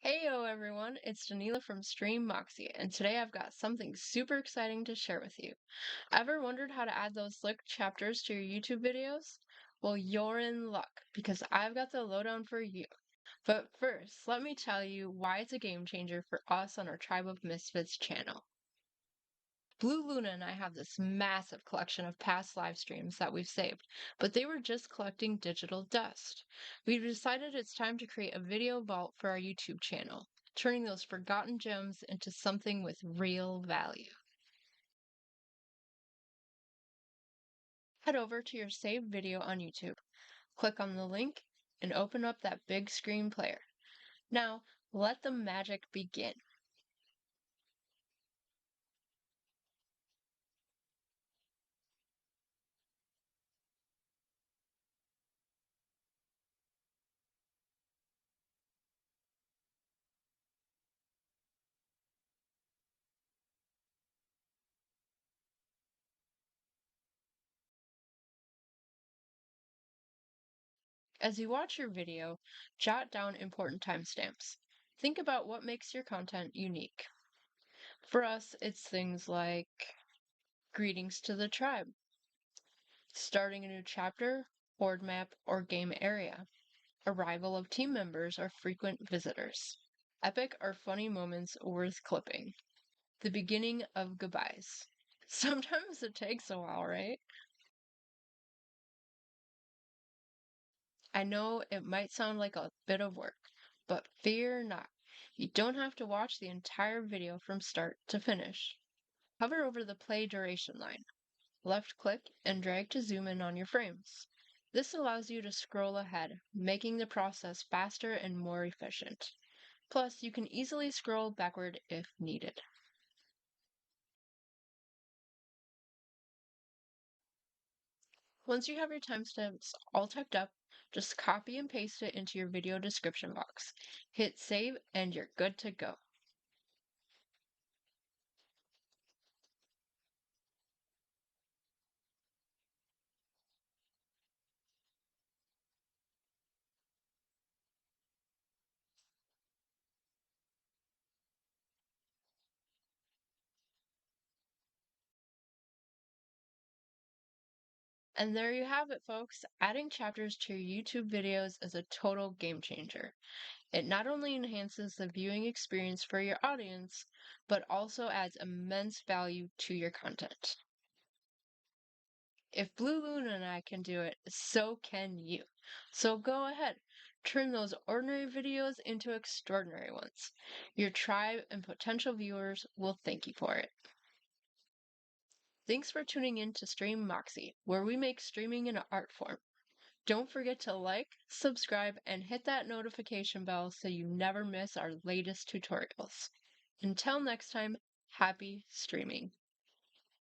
Heyo everyone, it's Danelah from Moxie, and today I've got something super exciting to share with you. Ever wondered how to add those slick chapters to your YouTube videos? Well, you're in luck, because I've got the lowdown for you. But first, let me tell you why it's a game changer for us on our Tribe of Misfits channel. BluLuna and I have this massive collection of past live streams that we've saved, but they were just collecting digital dust. We've decided it's time to create a video vault for our YouTube channel, turning those forgotten gems into something with real value. Head over to your saved video on YouTube, click on the link, and open up that big screen player. Now, let the magic begin. As you watch your video, jot down important timestamps. Think about what makes your content unique. For us, it's things like greetings to the tribe, starting a new chapter, board map, or game area, arrival of team members or frequent visitors, epic or funny moments worth clipping, the beginning of goodbyes. Sometimes it takes a while, right? I know it might sound like a bit of work, but fear not. You don't have to watch the entire video from start to finish. Hover over the play duration line. Left click and drag to zoom in on your frames. This allows you to scroll ahead, making the process faster and more efficient. Plus, you can easily scroll backward if needed. Once you have your timestamps all typed up, just copy and paste it into your video description box. Hit save and you're good to go. And there you have it, folks. Adding chapters to your YouTube videos is a total game changer. It not only enhances the viewing experience for your audience, but also adds immense value to your content. If BluLuna and I can do it, so can you. So go ahead, turn those ordinary videos into extraordinary ones. Your tribe and potential viewers will thank you for it. Thanks for tuning in to Stream Moxie, where we make streaming an art form. Don't forget to like, subscribe, and hit that notification bell so you never miss our latest tutorials. Until next time, happy streaming.